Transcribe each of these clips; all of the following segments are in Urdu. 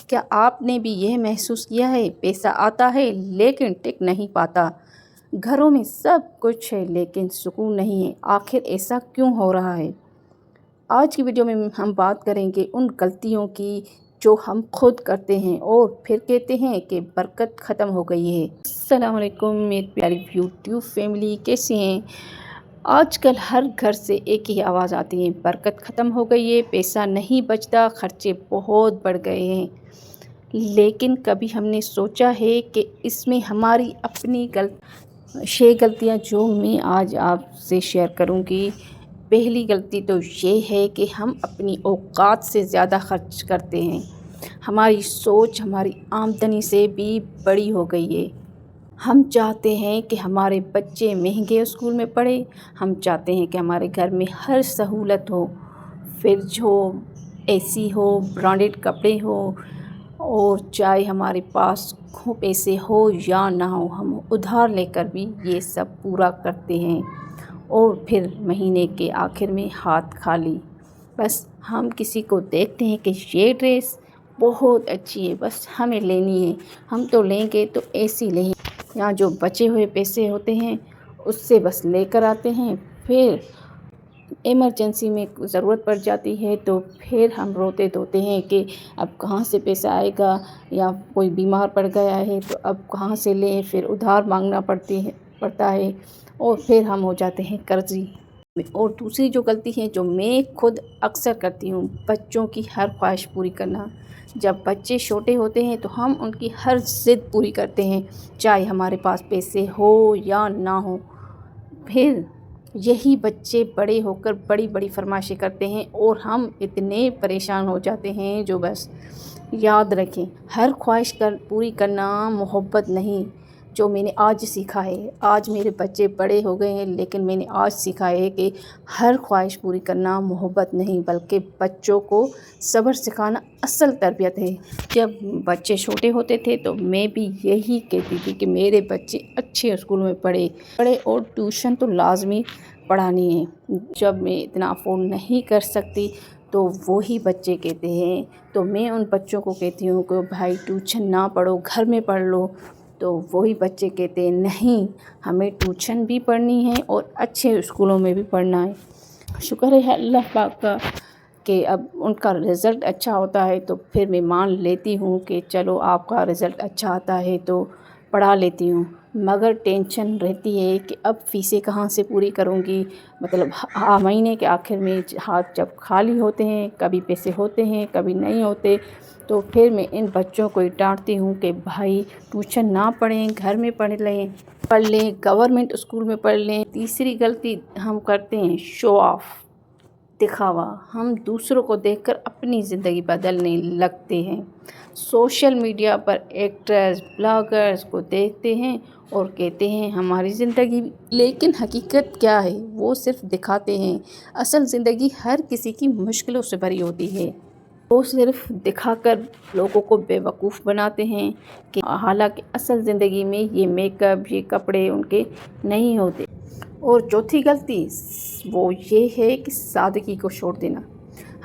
کیا آپ نے بھی یہ محسوس کیا ہے، پیسہ آتا ہے لیکن ٹک نہیں پاتا؟ گھروں میں سب کچھ ہے لیکن سکون نہیں ہے، آخر ایسا کیوں ہو رہا ہے؟ آج کی ویڈیو میں ہم بات کریں گے ان غلطیوں کی جو ہم خود کرتے ہیں اور پھر کہتے ہیں کہ برکت ختم ہو گئی ہے۔ السلام علیکم میری پیاری یوٹیوب فیملی، کیسے ہیں؟ آج کل ہر گھر سے ایک ہی آواز آتی ہے، برکت ختم ہو گئی ہے، پیسہ نہیں بچتا، خرچے بہت بڑھ گئے ہیں۔ لیکن کبھی ہم نے سوچا ہے کہ اس میں ہماری اپنی 6 غلطیاں جو میں آج آپ سے شیئر کروں گی۔ پہلی غلطی تو یہ ہے کہ ہم اپنی اوقات سے زیادہ خرچ کرتے ہیں۔ ہماری سوچ ہماری آمدنی سے بھی بڑی ہو گئی ہے۔ ہم چاہتے ہیں کہ ہمارے بچے مہنگے اسکول میں پڑھیں، ہم چاہتے ہیں کہ ہمارے گھر میں ہر سہولت ہو، فریج ہو، اے سی ہو، برانڈڈ کپڑے ہو، اور چاہے ہمارے پاس پیسے ہو یا نہ ہو، ہم ادھار لے کر بھی یہ سب پورا کرتے ہیں اور پھر مہینے کے آخر میں ہاتھ خالی۔ بس ہم کسی کو دیکھتے ہیں کہ یہ ڈریس بہت اچھی ہے، بس ہمیں لینی ہے، ہم تو لیں گے تو ایسی لیں۔ یہاں جو بچے ہوئے پیسے ہوتے ہیں اس سے بس لے کر آتے ہیں، پھر ایمرجنسی میں ضرورت پڑ جاتی ہے تو پھر ہم روتے دھوتے ہیں کہ اب کہاں سے پیسہ آئے گا، یا کوئی بیمار پڑ گیا ہے تو اب کہاں سے لیں، پھر ادھار مانگنا پڑتا ہے اور پھر ہم ہو جاتے ہیں قرضی۔ اور دوسری جو غلطی ہے جو میں خود اکثر کرتی ہوں، بچوں کی ہر خواہش پوری کرنا۔ جب بچے چھوٹے ہوتے ہیں تو ہم ان کی ہر ضد پوری کرتے ہیں، چاہے ہمارے پاس پیسے ہو یا نہ ہو۔ پھر یہی بچے بڑے ہو کر بڑی بڑی فرمائشیں کرتے ہیں اور ہم اتنے پریشان ہو جاتے ہیں۔ جو بس یاد رکھیں، ہر خواہش پوری کرنا محبت نہیں۔ جو میں نے آج سیکھا ہے، آج میرے بچے بڑے ہو گئے ہیں لیکن میں نے آج سیکھا ہے کہ ہر خواہش پوری کرنا محبت نہیں بلکہ بچوں کو صبر سکھانا اصل تربیت ہے۔ جب بچے چھوٹے ہوتے تھے تو میں بھی یہی کہتی تھی کہ میرے بچے اچھے اسکول میں پڑھے اور ٹیوشن تو لازمی پڑھانی ہے۔ جب میں اتنا افورڈ نہیں کر سکتی تو وہی بچے کہتے ہیں، تو میں ان بچوں کو کہتی ہوں کہ بھائی ٹیوشن نہ پڑھو، گھر میں پڑھ لو، تو وہی بچے کہتے ہیں نہیں، ہمیں ٹیوشن بھی پڑھنی ہے اور اچھے اسکولوں میں بھی پڑھنا ہے۔ شکر ہے اللہ پاک کا کہ اب ان کا رزلٹ اچھا ہوتا ہے تو پھر میں مان لیتی ہوں کہ چلو آپ کا رزلٹ اچھا آتا ہے تو پڑھا لیتی ہوں، مگر ٹینشن رہتی ہے کہ اب فیسیں کہاں سے پوری کروں گی۔ مطلب مہینے کے آخر میں ہاتھ جب خالی ہوتے ہیں، کبھی پیسے ہوتے ہیں کبھی نہیں ہوتے، تو پھر میں ان بچوں کو ڈانٹتی ہوں کہ بھائی ٹیوشن نہ پڑھیں، گھر میں پڑھ لیں، گورنمنٹ اسکول میں پڑھ لیں۔ تیسری غلطی ہم کرتے ہیں شو آف، دکھاوا۔ ہم دوسروں کو دیکھ کر اپنی زندگی بدلنے لگتے ہیں۔ سوشل میڈیا پر ایکٹرز، بلاگرز کو دیکھتے ہیں اور کہتے ہیں ہماری زندگی، لیکن حقیقت کیا ہے وہ صرف دکھاتے ہیں۔ اصل زندگی ہر کسی کی مشکلوں سے بھری ہوتی ہے۔ وہ صرف دکھا کر لوگوں کو بے وقوف بناتے ہیں کہ حالانکہ اصل زندگی میں یہ میک اپ، یہ کپڑے ان کے نہیں ہوتے۔ اور چوتھی غلطی وہ یہ ہے کہ سادگی کو چھوڑ دینا۔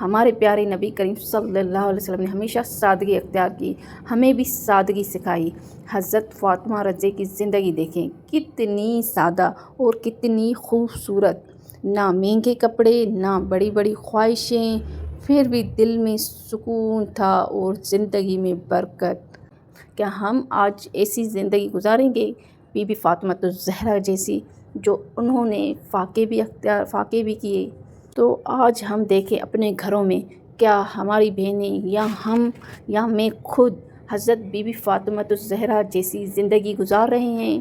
ہمارے پیارے نبی کریم صلی اللہ علیہ وسلم نے ہمیشہ سادگی اختیار کی، ہمیں بھی سادگی سکھائی۔ حضرت فاطمہ رضی کی زندگی دیکھیں، کتنی سادہ اور کتنی خوبصورت، نہ مہنگے کپڑے، نہ بڑی بڑی خواہشیں، پھر بھی دل میں سکون تھا اور زندگی میں برکت۔ کیا ہم آج ایسی زندگی گزاریں گے بی بی فاطمہ الزہرا جیسی، جو انہوں نے فاقے بھی کیے؟ تو آج ہم دیکھیں اپنے گھروں میں، کیا ہماری بہنیں یا میں خود حضرت بی بی فاطمہ الزہرا جیسی زندگی گزار رہے ہیں؟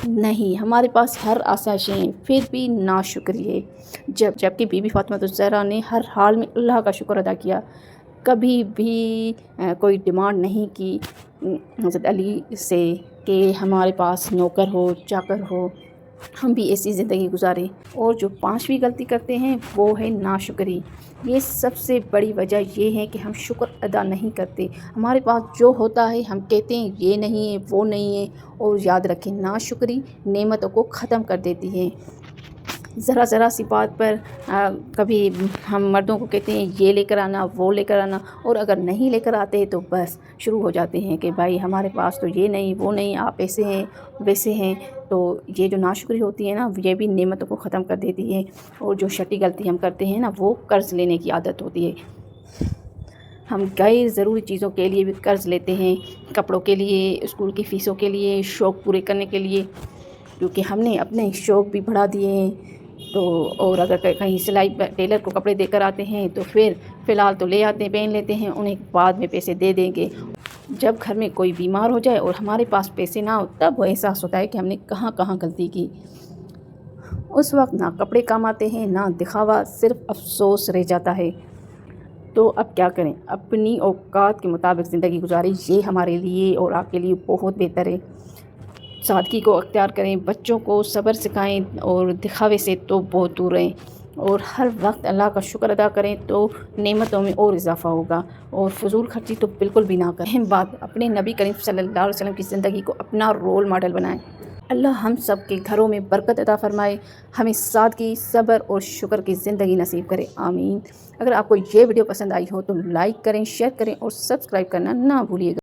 نہیں، ہمارے پاس ہر آسائشیں ہیں پھر بھی ناشکری ہے۔ جبکہ بی بی فاطمہ الزہرا نے ہر حال میں اللہ کا شکر ادا کیا، کبھی بھی کوئی ڈیمانڈ نہیں کی حضرت علی سے کہ ہمارے پاس نوکر ہو، چاکر ہو، ہم بھی ایسی زندگی گزاریں۔ اور جو 5ویں غلطی کرتے ہیں وہ ہے ناشکری۔ یہ سب سے بڑی وجہ یہ ہے کہ ہم شکر ادا نہیں کرتے۔ ہمارے پاس جو ہوتا ہے ہم کہتے ہیں یہ نہیں ہے، وہ نہیں ہے، اور یاد رکھیں ناشکری نعمتوں کو ختم کر دیتی ہے۔ ذرا ذرا سی بات پر کبھی ہم مردوں کو کہتے ہیں یہ لے کر آنا، وہ لے کر آنا، اور اگر نہیں لے کر آتے تو بس شروع ہو جاتے ہیں کہ بھائی ہمارے پاس تو یہ نہیں وہ نہیں، آپ ایسے ہیں ویسے ہیں۔ تو یہ جو ناشکری ہوتی ہے نا، یہ بھی نعمتوں کو ختم کر دیتی ہے۔ اور جو چھٹی غلطی ہم کرتے ہیں نا، وہ قرض لینے کی عادت ہوتی ہے۔ ہم غیر ضروری چیزوں کے لیے بھی قرض لیتے ہیں، کپڑوں کے لیے، اسکول کی فیسوں کے لیے، شوق پورے کرنے کے لیے، کیونکہ ہم نے اپنے شوق بھی بڑھا دیے ہیں۔ تو اور اگر کہیں سلائی ٹیلر کو کپڑے دے کر آتے ہیں تو پھر فی الحال تو لے آتے ہیں، پہن لیتے ہیں، انہیں بعد میں پیسے دے دیں گے۔ جب گھر میں کوئی بیمار ہو جائے اور ہمارے پاس پیسے نہ ہو، تب وہ احساس ہوتا ہے کہ ہم نے کہاں کہاں غلطی کی۔ اس وقت نہ کپڑے کام آتے ہیں، نہ دکھاوا، صرف افسوس رہ جاتا ہے۔ تو اب کیا کریں؟ اپنی اوقات کے مطابق زندگی گزاریں، یہ ہمارے لیے اور آپ کے لیے بہت بہتر ہے۔ سادگی کو اختیار کریں، بچوں کو صبر سکھائیں اور دکھاوے سے تو بہت دور رہیں، اور ہر وقت اللہ کا شکر ادا کریں تو نعمتوں میں اور اضافہ ہوگا، اور فضول خرچی تو بالکل بھی نہ کریں۔ اہم بات، اپنے نبی کریم صلی اللہ علیہ وسلم کی زندگی کو اپنا رول ماڈل بنائیں۔ اللہ ہم سب کے گھروں میں برکت عطا فرمائے، ہمیں سادگی، صبر اور شکر کی زندگی نصیب کرے، آمین۔ اگر آپ کو یہ ویڈیو پسند آئی ہو تو لائک کریں، شیئر کریں اور سبسکرائب کرنا نہ بھولیے گا۔